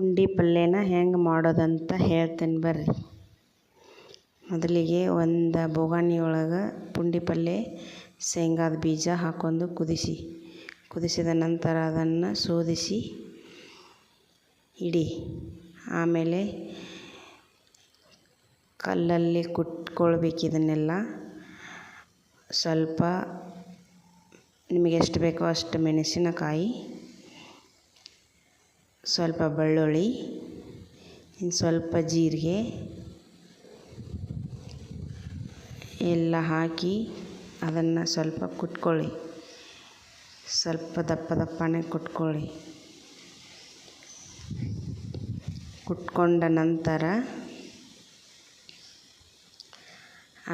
ಪುಂಡಿ ಪಲ್ಯನ ಹೆಂಗೆ ಮಾಡೋದಂತ ಹೇಳ್ತೇನೆ ಬರ್ರಿ. ಮೊದಲಿಗೆ ಒಂದು ಬೋಗಾಣಿ ಒಳಗೆ ಪುಂಡಿ ಪಲ್ಯ ಶೇಂಗಾದ ಬೀಜ ಹಾಕ್ಕೊಂಡು ಕುದಿಸಿದ ನಂತರ ಅದನ್ನು ಶೋಧಿಸಿ ಇಡಿ. ಆಮೇಲೆ ಕಲ್ಲಲ್ಲಿ ಕುಟ್ಕೊಳ್ಬೇಕು. ಇದನ್ನೆಲ್ಲ ಸ್ವಲ್ಪ ನಿಮಗೆ ಎಷ್ಟು ಬೇಕೋ ಅಷ್ಟು ಮೆಣಸಿನಕಾಯಿ, ಸ್ವಲ್ಪ ಬೆಳ್ಳುಳ್ಳಿ, ಇನ್ನು ಸ್ವಲ್ಪ ಜೀರಿಗೆ ಎಲ್ಲ ಹಾಕಿ ಅದನ್ನು ಸ್ವಲ್ಪ ಕುಟ್ಕೊಳ್ಳಿ. ಸ್ವಲ್ಪ ದಪ್ಪನೆ ಕುಟ್ಕೊಳ್ಳಿ. ಕುಟ್ಕೊಂಡ ನಂತರ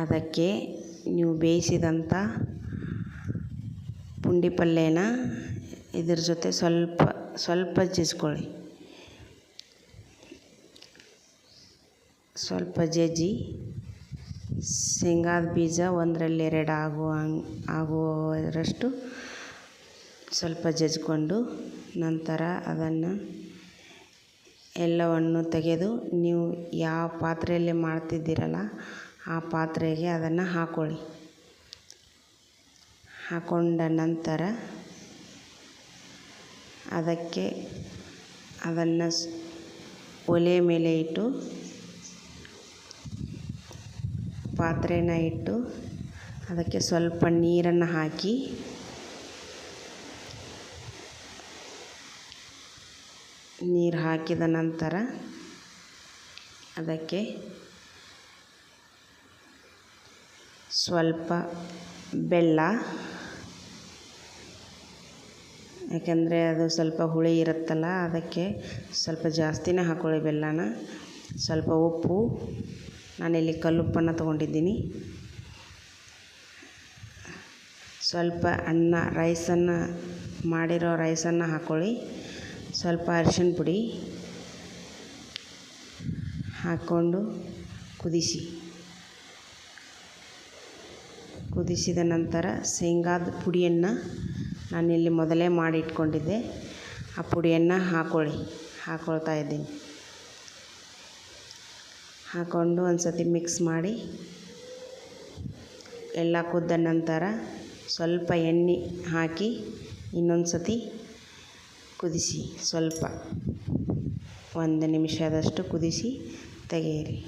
ಅದಕ್ಕೆ ನೀವು ಬೇಯಿಸಿದಂಥ ಪುಂಡಿ ಪಲ್ಯನ ಇದ್ರ ಜೊತೆ ಸ್ವಲ್ಪ ಜಜ್ಕೊಳ್ಳಿ. ಸ್ವಲ್ಪ ಜಜ್ಜಿ ಶೇಂಗಾದ ಬೀಜ 1-2 ಆಗುವಷ್ಟು ಸ್ವಲ್ಪ ಜಜ್ಕೊಂಡು ನಂತರ ಅದನ್ನು ಎಲ್ಲವನ್ನು ತೆಗೆದು ನೀವು ಯಾವ ಪಾತ್ರೆಯಲ್ಲಿ ಮಾಡ್ತಿದ್ದೀರಲ್ಲ ಆ ಪಾತ್ರೆಗೆ ಅದನ್ನು ಹಾಕ್ಕೊಳ್ಳಿ. ಹಾಕ್ಕೊಂಡ ನಂತರ ಅದನ್ನು ಒಲೆ ಮೇಲೆ ಇಟ್ಟು ಪಾತ್ರೆನ ಇಟ್ಟು ಅದಕ್ಕೆ ಸ್ವಲ್ಪ ನೀರನ್ನು ಹಾಕಿ ನೀರು ಹಾಕಿದ ನಂತರ ಅದಕ್ಕೆ ಸ್ವಲ್ಪ ಬೆಲ್ಲ, ಯಾಕೆಂದರೆ ಅದು ಸ್ವಲ್ಪ ಹುಳಿ ಇರುತ್ತಲ್ಲ ಅದಕ್ಕೆ ಸ್ವಲ್ಪ ಜಾಸ್ತಿನೇ ಹಾಕ್ಕೊಳ್ಳಿ ಬೆಲ್ಲನ. ಸ್ವಲ್ಪ ಉಪ್ಪು, ನಾನಿಲ್ಲಿ ಕಲ್ಲುಪ್ಪನ್ನು ತೊಗೊಂಡಿದ್ದೀನಿ. ಸ್ವಲ್ಪ ಮಾಡಿರೋ ರೈಸನ್ನು ಹಾಕ್ಕೊಳ್ಳಿ. ಸ್ವಲ್ಪ ಅರಿಶಿಣ ಪುಡಿ ಹಾಕ್ಕೊಂಡು ಕುದಿಸಿದ ನಂತರ ಶೇಂಗಾದ ಪುಡಿಯನ್ನು ನಾನಿಲ್ಲಿ ಮೊದಲೇ ಮಾಡಿ ಇಟ್ಕೊಂಡಿದ್ದೆ. ಆ ಪುಡಿಯನ್ನು ಹಾಕ್ಕೊಳ್ತಾ ಇದ್ದೀನಿ. ಹಾಕ್ಕೊಂಡು ಒಂದು ಸತಿ ಮಿಕ್ಸ್ ಮಾಡಿ ಎಲ್ಲ ಕುದ್ದ ನಂತರ ಸ್ವಲ್ಪ ಎಣ್ಣೆ ಹಾಕಿ ಇನ್ನೊಂದು ಸತಿ ಕುದಿಸಿ. ಸ್ವಲ್ಪ 1 ನಿಮಿಷದಷ್ಟು ಕುದಿಸಿ ತೆಗೆಯಿರಿ.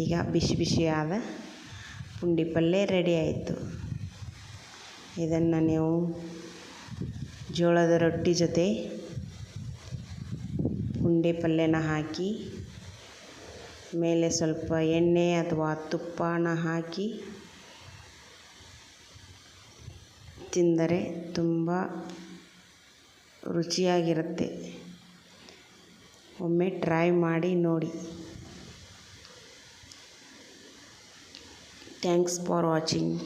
ಈಗ ಬಿಸಿಯಾದ ಪುಂಡಿ ಪಲ್ಯ ರೆಡಿ ಆಯಿತು. ಇದನ್ನು ನೀವು ಜೋಳದ ರೊಟ್ಟಿ ಜೊತೆ ಪುಂಡಿ ಪಲ್ಯನ ಹಾಕಿ ಮೇಲೆ ಸ್ವಲ್ಪ ಎಣ್ಣೆ ಅಥವಾ ತುಪ್ಪನ ಹಾಕಿ ತಿಂದರೆ ತುಂಬ ರುಚಿಯಾಗಿರುತ್ತೆ. ಒಮ್ಮೆ ಟ್ರೈ ಮಾಡಿ ನೋಡಿ. Thanks for watching.